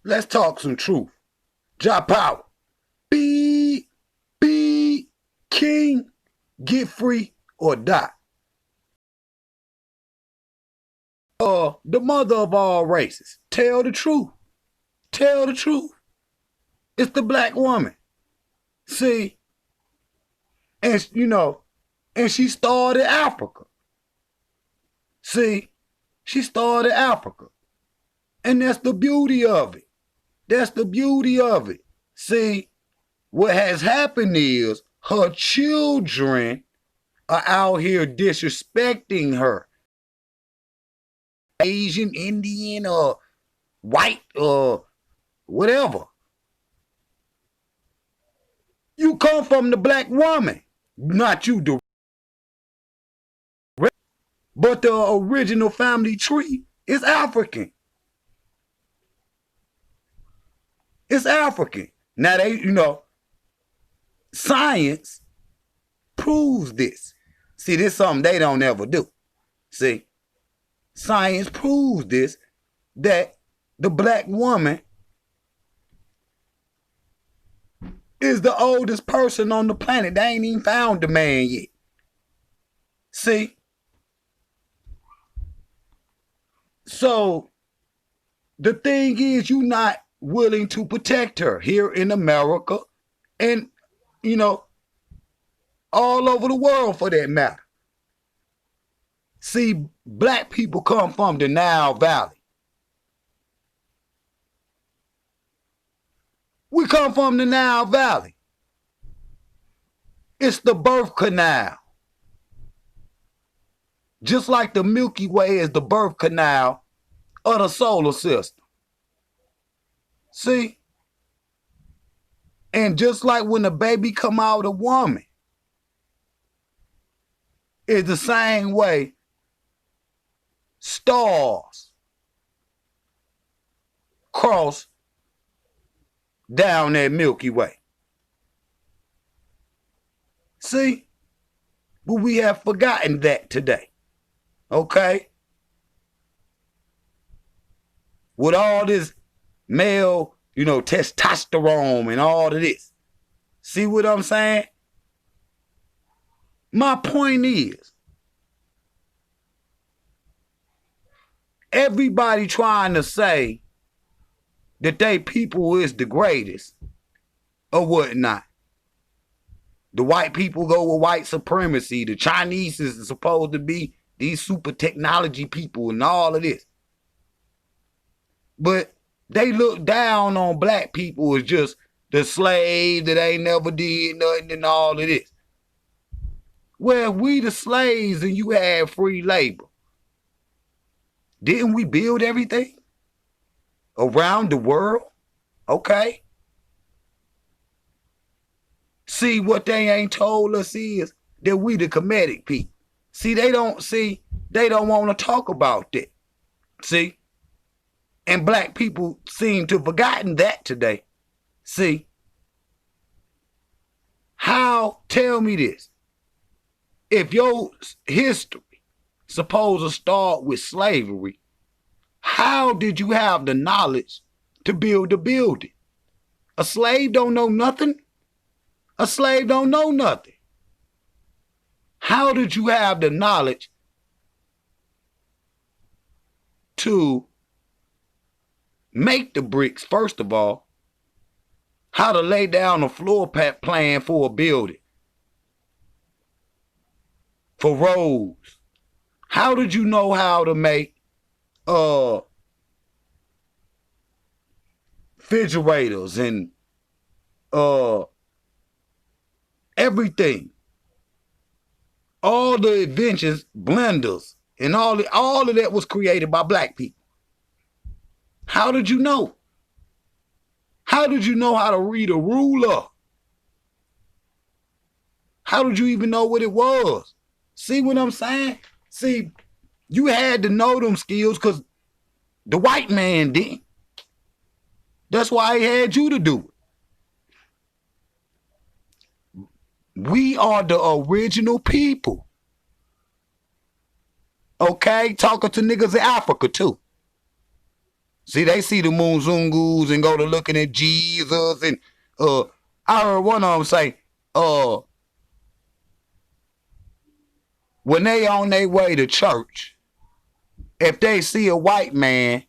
Let's talk some truth. Jah Power. Be king, get free, or die. The mother of all races. Tell the truth. Tell the truth. It's the black woman. See, and and she started Africa. See, she started Africa. And that's the beauty of it. That's the beauty of it. See, what has happened is her children are out here disrespecting her. Asian, Indian, or white, or whatever. You come from the black woman, not you direct. But the original family tree is African. It's African. Now science proves this. See, this is something they don't ever do. See, science proves this, that the black woman is the oldest person on the planet. They ain't even found the man yet. See? So, the thing is, you're not willing to protect her here in America and, all over the world for that matter. See, black people come from the Nile Valley. We come from the Nile Valley. It's the birth canal. Just like the Milky Way is the birth canal of the solar system. See? And just like when a baby come out of a woman, it's the same way stars cross down that Milky Way. See? But we have forgotten that today. Okay? With all this male, testosterone and all of this. See what I'm saying? My point is, everybody trying to say that they people is the greatest or whatnot. The white people go with white supremacy. The Chinese is supposed to be these super technology people and all of this. But they look down on black people as just the slave that ain't never did nothing and all of this. Well, we the slaves and you had free labor. Didn't we build everything around the world? Okay. See, what they ain't told us is that we the Kemetic people. See, they don't want to talk about that. See? And black people seem to have forgotten that today. See? Tell me this. If your history supposed to start with slavery, how did you have the knowledge to build a building? A slave don't know nothing. A slave don't know nothing. How did you have the knowledge to make the bricks, first of all? How to lay down a floor plan for a building? For roads? How did you know how to make refrigerators and everything? All the inventions, blenders, and all of that was created by black people. How did you know? How did you know how to read a ruler? How did you even know what it was? See what I'm saying? See, you had to know them skills because the white man didn't. That's why he had you to do it. We are the original people. Okay? Talking to niggas in Africa too. See, they see the Muzungus and go to looking at Jesus. And I heard one of them say, when they on their way to church, if they see a white man,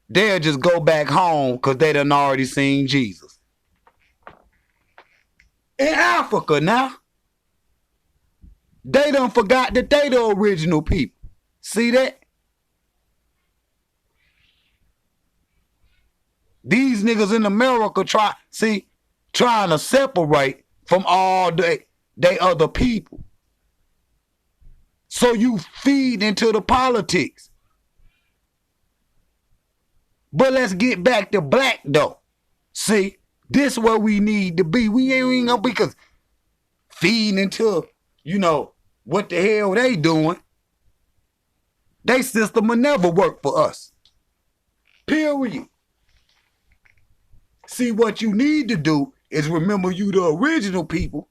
they'll just go back home because they done already seen Jesus. In Africa now, they done forgot that they the original people. See that? These niggas in America trying to separate from all they other people. So you feed into the politics. But let's get back to black though. See, this where we need to be. We ain't gonna be cause feeding into, what the hell they doing. They system will never work for us. Period. See, what you need to do is remember you the original people,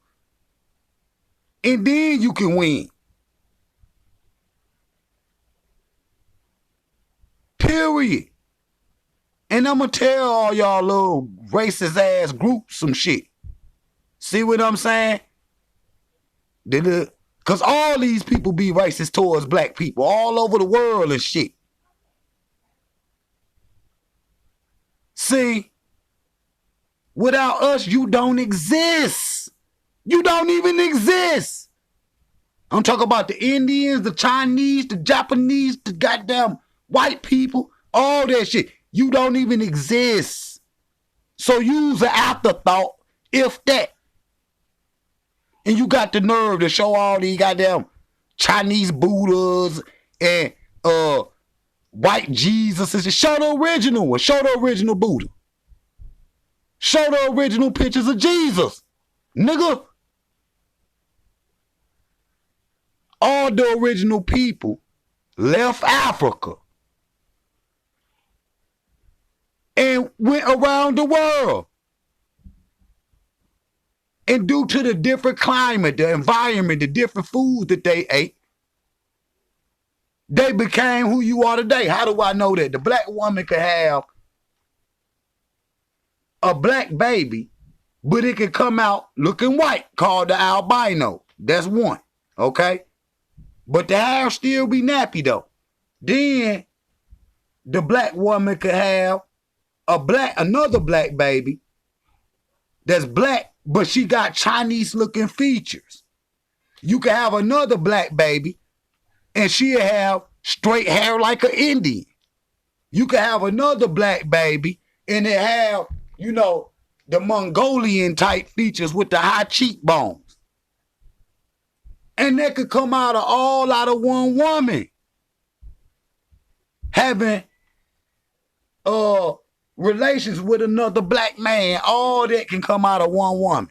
and then you can win. Period. And I'm going to tell all y'all little racist ass groups some shit. See what I'm saying? Because all these people be racist towards black people all over the world and shit. See, without us, you don't exist. You don't even exist. I'm talking about the Indians, the Chinese, the Japanese, the goddamn white people, all that shit. You don't even exist. So use an afterthought, if that. And you got the nerve to show all these goddamn Chinese Buddhas and white Jesuses. Show the original one. Show the original Buddha. Show the original pictures of Jesus. Nigga. All the original people left Africa and went around the world. And due to the different climate, the environment, the different foods that they ate, they became who you are today. How do I know that? The black woman could have a black baby, but it could come out looking white, called the albino. That's one, okay? But the hair still be nappy though. Then the black woman could have another black baby that's black, but she got Chinese looking features. You could have another black baby and she'll have straight hair like an Indian. You could have another black baby and it have, the Mongolian type features with the high cheekbones. And that could come out of one woman having relations with another black man. All that can come out of one woman.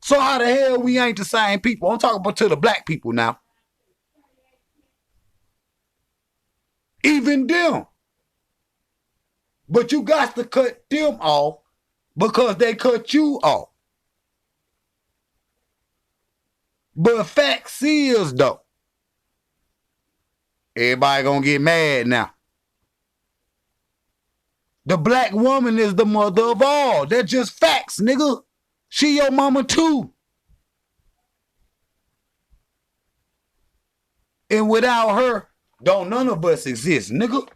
So how the hell we ain't the same people? I'm talking about to the black people now. Even them. But you got to cut them off because they cut you off. But facts is though. Everybody gonna get mad now. The black woman is the mother of all. They're just facts, nigga. She your mama too. And without her, don't none of us exist, nigga.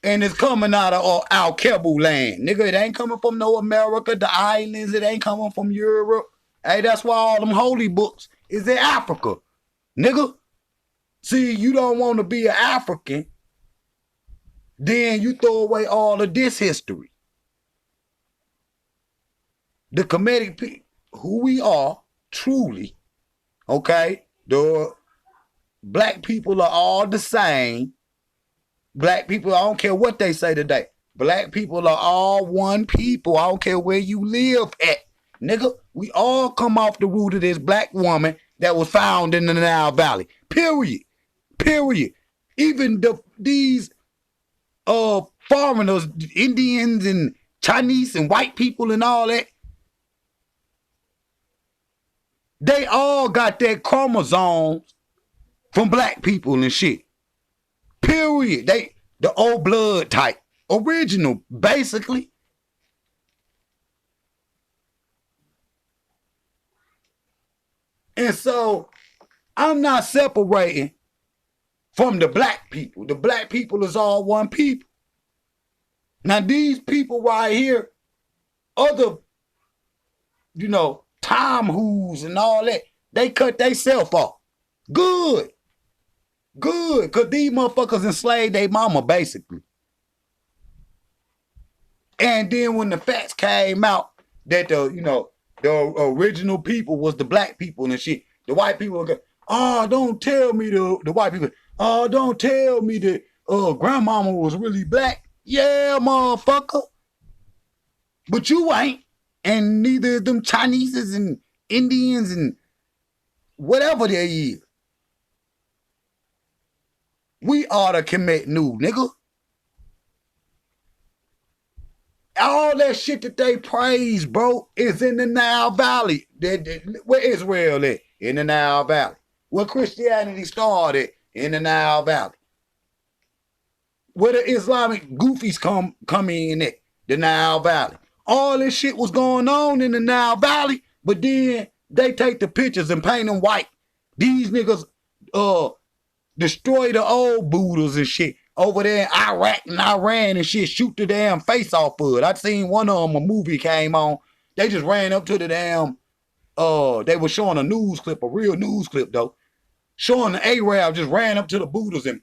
And it's coming out of Al-Kebu land. Nigga, it ain't coming from no America, the islands. It ain't coming from Europe. Hey, that's why all them holy books is in Africa. Nigga, see, you don't want to be an African. Then you throw away all of this history. The Kemetic people, who we are, truly, okay? The black people are all the same. Black people, I don't care what they say today. Black people are all one people. I don't care where you live at. Nigga, we all come off the root of this black woman that was found in the Nile Valley. Period. Period. Even these foreigners, Indians and Chinese and white people and all that, they all got their chromosomes from black people and shit. Period. They the old blood type. Original, basically. And so I'm not separating from the black people. The black people is all one people. Now these people right here, other, Tom Who's and all that, they cut theyself off. Good. Because these motherfuckers enslaved their mama, basically. And then when the facts came out that the original people was the black people and shit, the white people were going, oh, don't tell me the white people, oh, don't tell me that grandmama was really black. Yeah, motherfucker. But you ain't. And neither of them Chineses and Indians and whatever they is. We ought to commit new, nigga. All that shit that they praise, bro, is in the Nile Valley. Where Israel at? In the Nile Valley. Where Christianity started? In the Nile Valley. Where the Islamic goofies come in at? The Nile Valley. All this shit was going on in the Nile Valley, but then they take the pictures and paint them white. These niggas destroy the old Buddhas and shit over there in Iraq and Iran and shit, shoot the damn face off of it. I'd seen one of them, a movie came on. They just ran up to the damn, they were showing a news clip, a real news clip though, showing the Arab just ran up to the Buddhas and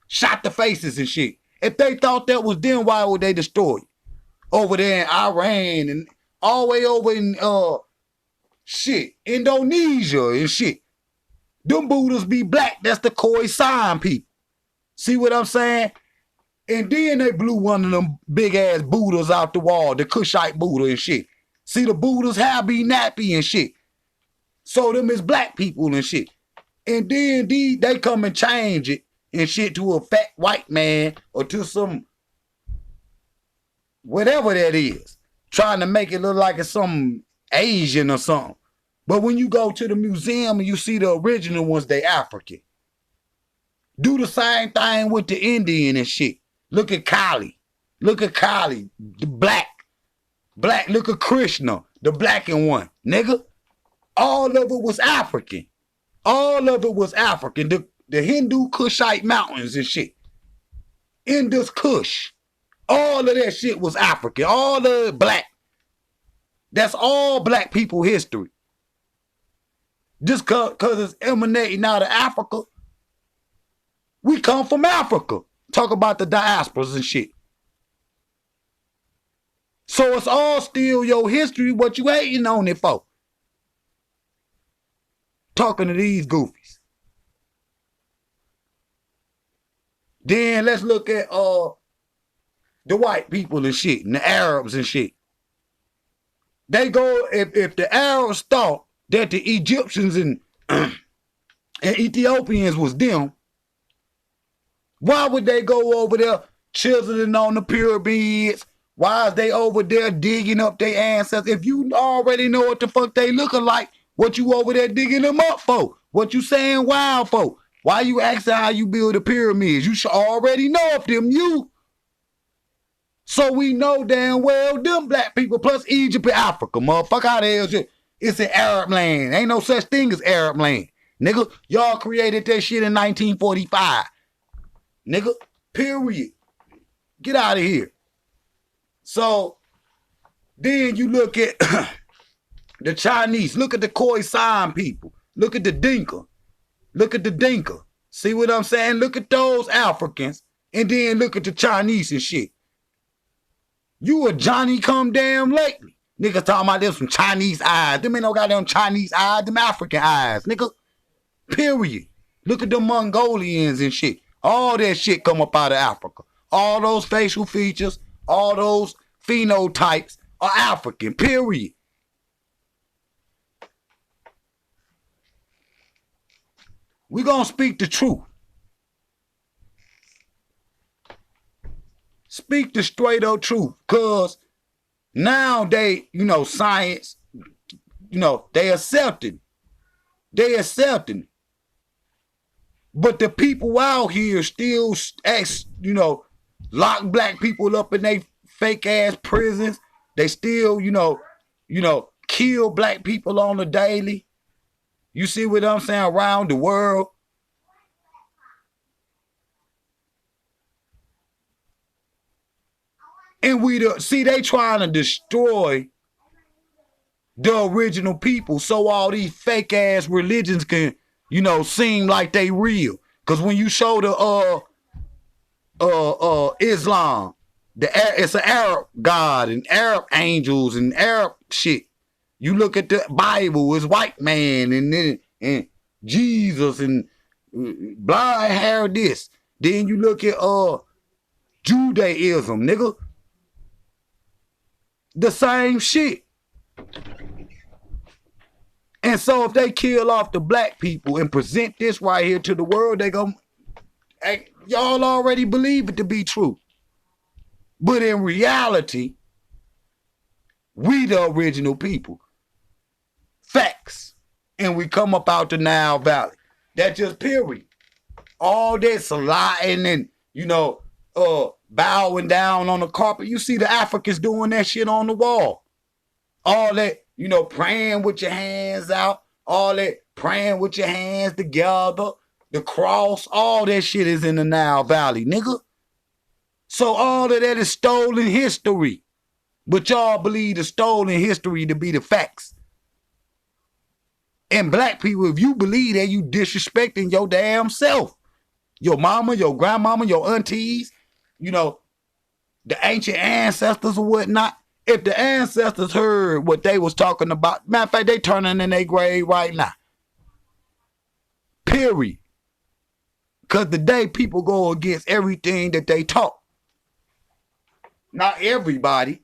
shot the faces and shit. If they thought that was them, why would they destroy it? Over there in Iran and all the way over in Indonesia and shit. Them Buddhas be black. That's the Khoisan people. See what I'm saying? And then they blew one of them big ass Buddhas out the wall, the Kushite Buddha and shit. See the Buddhas hair be nappy and shit. So them is black people and shit. And then they come and change it and shit to a fat white man or to some whatever that is, trying to make it look like it's some Asian or something. But when you go to the museum and you see the original ones, they African. Do the same thing with the Indian and shit. Look at Kali. The black. Look at Krishna, the blackened one. Nigga, all of it was African. The Hindu Kushite mountains and shit. Indus Kush. All of that shit was African. All of it black. That's all black people history. Just cause it's emanating out of Africa. We come from Africa. Talk about the diasporas and shit. So it's all still your history, what you hating on it for. Talking to these goofies. Then let's look at the white people and shit, and the Arabs and shit. They go, if the Arabs thought that the Egyptians and Ethiopians was them, why would they go over there chiseling on the pyramids? Why is they over there digging up their ancestors? If you already know what the fuck they looking like, what you over there digging them up for? What you saying wow for? Why you asking how you build the pyramids? You should already know of them, you. So we know damn well them black people plus Egypt and Africa, motherfucker. How the hell is it? It's an Arab land. Ain't no such thing as Arab land. Nigga, y'all created that shit in 1945. Nigga, period. Get out of here. So, then you look at the Chinese. Look at the Khoisan people. Look at the Dinka. See what I'm saying? Look at those Africans. And then look at the Chinese and shit. You a Johnny come damn lately. Niggas talking about them some Chinese eyes. Them ain't no goddamn Chinese eyes. Them African eyes, nigga. Period. Look at the Mongolians and shit. All that shit come up out of Africa. All those facial features, all those phenotypes are African, period. We gonna speak the truth. Speak the straight up truth. Cause now they, science, they accepting. But the people out here still, lock black people up in their fake ass prisons. They still, kill black people on the daily. You see what I'm saying? Around the world. And they trying to destroy the original people so all these fake ass religions can, seem like they real. Cause when you show the Islam, it's an Arab God and Arab angels and Arab shit. You look at the Bible, it's white man and Jesus and blind hair this. Then you look at Judaism, nigga. The same shit. And so if they kill off the black people and present this right here to the world, they go, hey, y'all already believe it to be true. But in reality, we the original people. Facts. And we come up out the Nile Valley. That's just period. All that sliding and, bowing down on the carpet. You see the Africans doing that shit on the wall. All that, praying with your hands out. All that praying with your hands together. The cross. All that shit is in the Nile Valley, nigga. So all of that is stolen history. But y'all believe the stolen history to be the facts. And black people, if you believe that, you disrespecting your damn self. Your mama, your grandmama, your aunties, the ancient ancestors or whatnot. If the ancestors heard what they was talking about, matter of fact, they turning in their grave right now. Period. Because today people go against everything that they taught. Not everybody.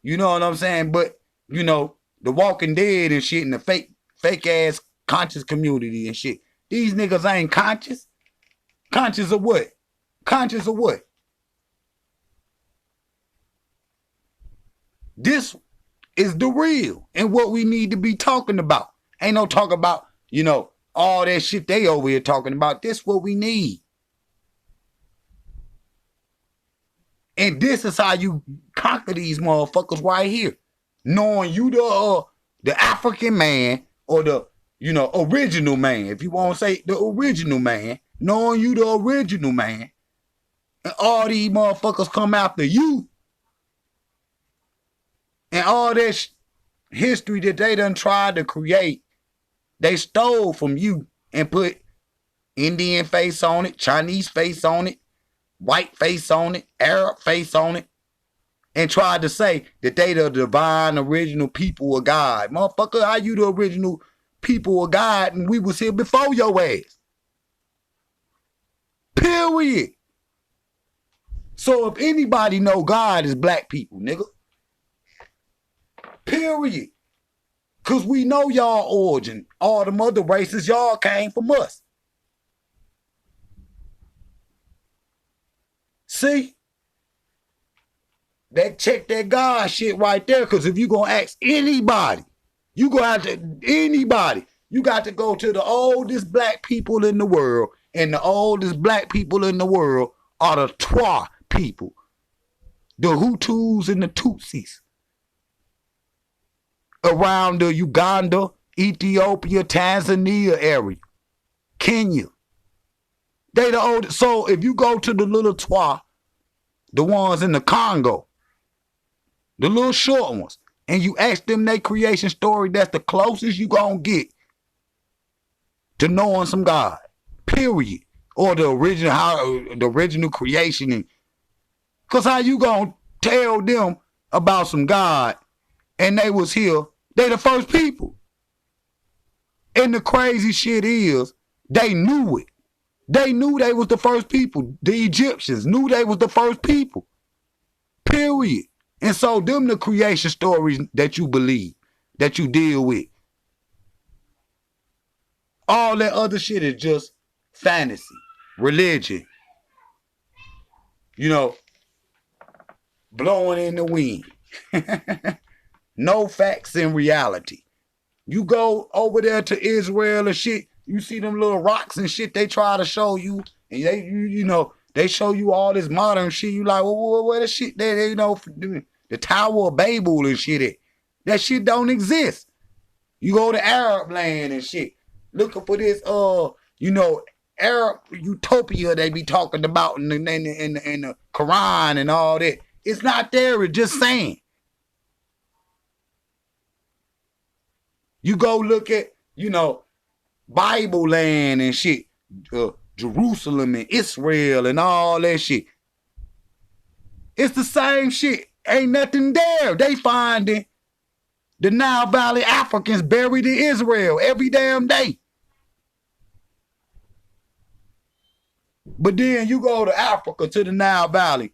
You know what I'm saying? But, the Walking Dead and shit and the fake ass conscious community and shit. These niggas ain't conscious. Conscious of what? Conscious of what? This is the real and what we need to be talking about. Ain't no talk about, all that shit they over here talking about. This what we need. And this is how you conquer these motherfuckers right here. Knowing you the African man or the, original man. If you want to say the original man. Knowing you the original man. And all these motherfuckers come after you. And all this history that they done tried to create, they stole from you and put Indian face on it, Chinese face on it, white face on it, Arab face on it, and tried to say that they the divine original people of God. Motherfucker, how you the original people of God and we was here before your ass? Period. So if anybody know God is black people, nigga. Period. Because we know y'all origin. All the other races, y'all came from us. See? That check that God shit right there. Because if you going to ask anybody, you got to go to the oldest black people in the world. And the oldest black people in the world are the Twa people. The Hutus and the Tutsis. Around the Uganda, Ethiopia, Tanzania area. Kenya. They the oldest. So if you go to the little Twa, the ones in the Congo, the little short ones, and you ask them their creation story, that's the closest you gonna get to knowing some God. Period. Or the original creation. Because how you gonna tell them about some God and they was here? They the first people. And the crazy shit is, they knew it. They knew they was the first people. The Egyptians knew they was the first people. Period. And so them the creation stories that you believe, that you deal with. All that other shit is just fantasy, religion. Blowing in the wind. No facts in reality. You go over there to Israel and shit, You see them little rocks and shit they try to show you, and you know, they show you all this modern shit. You like, well, where the shit they you know, the Tower of Babel and shit at? That shit don't exist. You go to Arab land and shit, looking for this, you know, Arab utopia they be talking about in the Quran and all that. It's not there. It's just saying. You go look at, you know, Bible land and shit, Jerusalem and Israel and all that shit. It's the same shit. Ain't nothing there. They finding the Nile Valley Africans buried in Israel every damn day. But then you go to Africa, to the Nile Valley.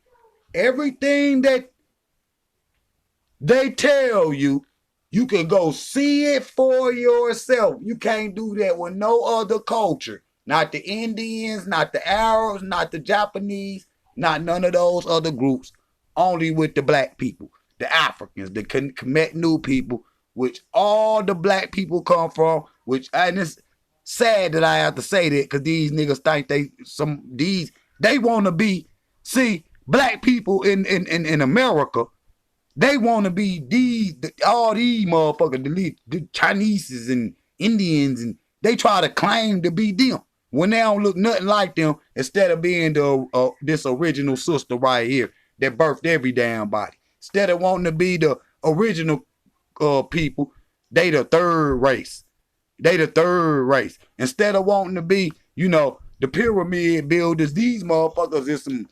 Everything that they tell you, you can go see it for yourself. You can't do that with no other culture. Not the Indians, not the Arabs, not the Japanese, not none of those other groups. Only with the black people, the Africans, the Kemet New people, which all the black people come from, and it's sad that I have to say that because these niggas think they want to be, see, black people in America, they want to be all these motherfuckers, the Chinese and Indians, and they try to claim to be them when they don't look nothing like them, instead of being this original sister right here that birthed every damn body. Instead of wanting to be the original people, they the third race. They the third race. Instead of wanting to be, you know, the pyramid builders, these motherfuckers is some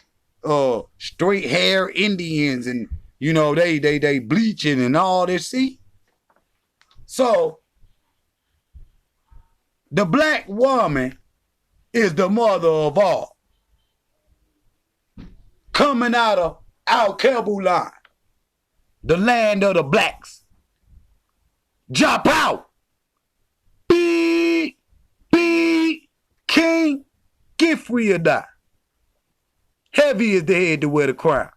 straight hair Indians, and you know, they bleaching and all this. See? So the black woman is the mother of all. Coming out of Al-Kabulan, the land of the blacks. Drop out. Be king, get free or die. Heavy is the head to wear the crown.